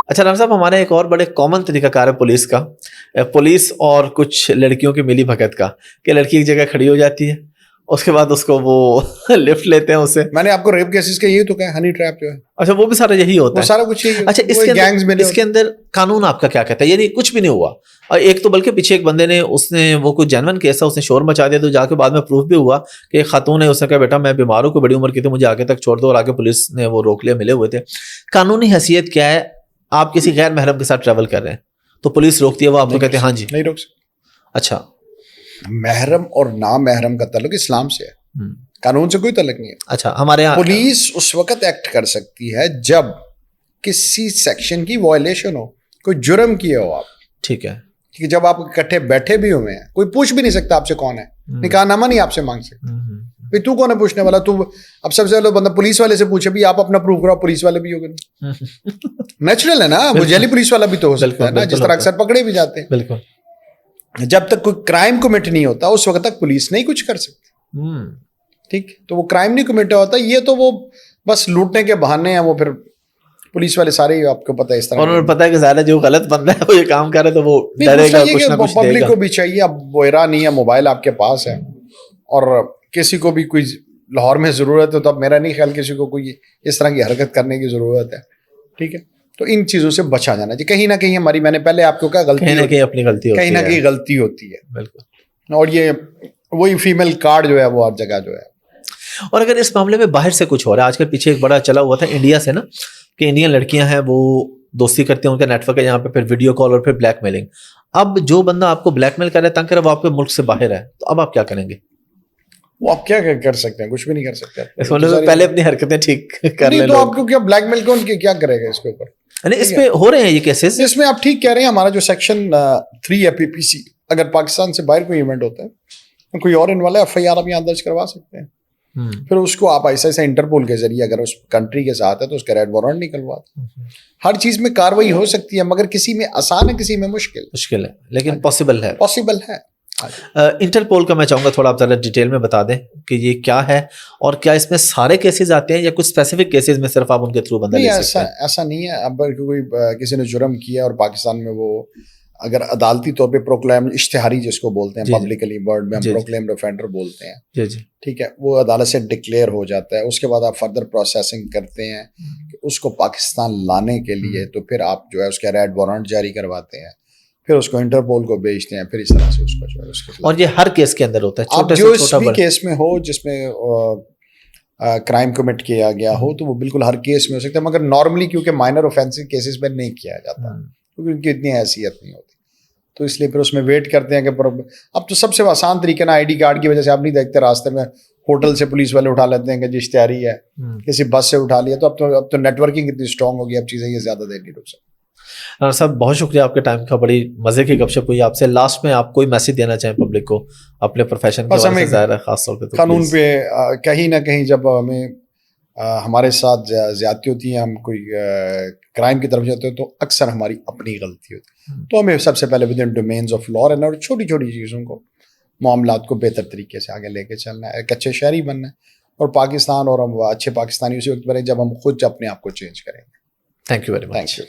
اچھا رام صاحب، ہمارے ایک اور بڑے کامن طریقہ کار ہے پولیس اور کچھ لڑکیوں کی ملی بھگت کا، کہ لڑکی ایک جگہ کھڑی ہو جاتی ہے، اس کے بعد اس کو وہ لفٹ لیتے ہیں اسے. میں نے آپ کو ریپ کیسز کا یہی تو کہا، ہنی ٹریپ جو ہے. اچھا وہ بھی سارا یہی ہوتا ہے، سارا کچھ یہی. اچھا اس کے اندر قانون آپ کا کیا کہتا ہے؟ یعنی کچھ بھی نہیں ہوا، اور ایک تو بلکہ پیچھے ایک بندے نے وہ کوئی جینون کیس ہے، اس نے شور مچا دیا، تو جا کے بعد میں پروف بھی ہوا کہ ایک خاتون ہے، اس نے کہا بیٹا میں بیمار ہوں، کوئی بڑی عمر کی تھی، مجھے آگے تک چھوڑ دو، اور آگے پولیس نے وہ روک لیا، ملے ہوئے تھے. قانونی حیثیت کیا ہے؟ آپ کسی غیر محرم کے ساتھ ٹریول کر رہے ہیں تو پولیس روکتی ہے، وہ آپ کو کہتے ہیں ہاں جی نہیں روک سکتے. اچھا، محرم اور نامحرم کا تعلق اسلام سے ہے، قانون سے کوئی تعلق نہیں ہے. اچھا ہمارے یہاں پولیس اس وقت ایکٹ کر سکتی ہے جب کسی سیکشن کی وائلیشن ہو، کوئی جرم کیا ہو آپ. ٹھیک ہے، کہ جب آپ اکٹھے بیٹھے بھی ہوئے ہیں، کوئی پوچھ بھی نہیں سکتا آپ سے کون ہے، نکاح نامہ نہیں آپ سے مانگ سکتا. بھائی تو کون ہے پوچھنے والا؟ تو اب سب سے پہلے بندہ پولیس والے سے پوچھے بھی آپ اپنا پروف کرو، پولیس والے بھی ہوگا. نیچرل ہے نا، وہ جیلی پولیس والا بھی تو ہو سکتا ہے نا، جس طرح اکثر پکڑے بھی جاتے ہیں. بالکل، جب تک کوئی کرائم کمٹ نہیں ہوتا اس وقت تک پولیس نہیں کچھ کر سکتی. ٹھیک، تو وہ کرائم نہیں کمٹ ہوتا، یہ تو وہ بس لوٹنے کے بہانے ہیں. وہ پھر پولیس والے سارے آپ کو پتہ ہے اس طرح، اور انہیں پتہ ہے کہ ظاہر ہے جو غلط بندہ ہے وہ یہ کام کر رہا ہے تو وہ ڈرے گا، کچھ نہ کچھ دے گا. پبلک کو بھی چاہیے، اب بحرا نہیں ہے، موبائل آپ کے پاس ہے، اور کسی کو بھی کوئی لاہور میں ضرورت ہے تو اب میرا نہیں خیال کسی کو کوئی اس طرح کی حرکت کرنے کی ضرورت ہے. ٹھیک ہے، تو ان چیزوں سے بچا جانا چاہیے. کہیں نہ کہیں ہماری، میں نے پہلے آپ کو کہا، غلطی کہیں نہ کہیں اپنی غلطی ہوتی ہے، کہیں نہ کہیں غلطی ہوتی ہے. بالکل، اور یہ وہی فیمیل کارڈ جو ہے وہ ہر جگہ جو ہے. اور اگر اس معاملے میں باہر سے کچھ ہو رہا ہے، آج کل پیچھے ایک بڑا چلا ہوا تھا انڈیا سے نا، کہ انڈین لڑکیاں ہیں وہ دوستی کرتے ہیں، ان کا نیٹ ورک ہے یہاں پہ، پھر ویڈیو کال اور پھر بلیک میلنگ. اب جو بندہ آپ کو بلیک میل کر رہا ہے، تنگ کر رہا ہے، وہ آپ کے ملک سے باہر ہے، تو اب آپ کیا کریں گے؟ وہ آپ کیا کر سکتے ہیں؟ کچھ بھی نہیں کر سکتے. اس مطلب پہلے اپنی حرکتیں ٹھیک کر لیں. تو آپ کو کیا بلیک میل کون کیا کرے گا اس کے اوپر؟ یعنی اس پہ ہو رہے ہیں یہ کیسز. اس میں آپ ٹھیک کہہ رہے ہیں. ہمارا جو سیکشن 3 ہے PPC، اگر پاکستان سے باہر کوئی ایونٹ ہوتا ہے، کوئی اور انوالو ہے، FIR آپ یہاں درج کروا سکتے ہیں. پھر اس کو آپ ایسا ایسا انٹرپول کے ذریعے اگر اس کنٹری کے ساتھ ہے تو اس کا ریڈ وارنٹ نکلواتے. ہر چیز میں کاروائی ہو سکتی ہے، مگر کسی میں آسان ہے، کسی میں مشکل ہے، لیکن پاسبل ہے. انٹرپول کا میں چاہوں گا تھوڑا آپ ذرا ڈیٹیل میں بتا دیں کہ یہ کیا ہے، اور کیا اس میں سارے کیسز آتے ہیں یا کچھ اسپیسیفک کیسز میں صرف آپ ان کے تھرو بندہ لے سکتے ہیں؟ ایسا نہیں ہے. اب کوئی کسی نے جرم کیا اور پاکستان میں وہ اگر عدالتی طور پہ پروکلیم، اشتہاری جس کو بولتے ہیں پبلکلی ورڈ میں ہم پروکلیمڈ آفینڈر بولتے ہیں، ٹھیک ہے، وہ عدالت سے ڈکلیئر ہو جاتا ہے. اس کے بعد آپ فردر پروسیسنگ کرتے ہیں کہ اس کو پاکستان لانے کے لیے، تو پھر آپ جو ہے اس کا ریڈ وارنٹ جاری کرواتے ہیں، پھر اس کو انٹرپول کو بھیجتے ہیں، پھر اس طرح سے اس کو جو ہے اس کے خلاف. اور یہ ہر کیس کے اندر ہوتا ہے، آپ جو اس بھی کیس میں ہو جس میں کرائم کمٹ کیا گیا ہو، تو وہ بالکل ہر کیس میں ہو سکتا ہے، مگر نارملی کیونکہ مائنر اوفینسو کیسز میں نہیں کیا جاتا، کیونکہ ان کی اتنی حیثیت نہیں ہوتی، تو اس لیے پھر اس میں ویٹ کرتے ہیں کہ اب تو سب سے آسان طریقہ نا ID کارڈ کی وجہ سے آپ نہیں دیکھتے راستے میں ہوٹل سے پولیس والے اٹھا لیتے ہیں کہ جی اشتہاری ہے، کسی بس سے اٹھا لیا. تو اب تو نیٹ ورکنگ اتنی اسٹرانگ ہوگی، اب چیزیں یہ زیادہ دیر نہیں رک سکتی. صاحب بہت شکریہ آپ کے ٹائم کا، بڑی مزے کی گپ شپ ہوئی آپ سے. لاسٹ میں آپ کوئی میسج دینا چاہیں پبلک کو اپنے پروفیشن کے حوالے سے، ظاہر ہے خاص طور پہ قانون پہ کہیں نہ کہیں جب ہمیں ہمارے ساتھ زیادتی ہوتی ہے، ہم کوئی کرائم کی طرف جاتے ہیں، تو اکثر ہماری اپنی غلطی ہوتی ہے. تو ہمیں سب سے پہلے with in domains of law رہنا، اور چھوٹی چھوٹی چیزوں کو، معاملات کو بہتر طریقے سے آگے لے کے چلنا ہے، ایک اچھے شہری بننا ہے. اور پاکستان اور ہم اچھے پاکستانی اسی وقت بنے جب ہم خود اپنے آپ کو چینج کریں گے. Thank you very much.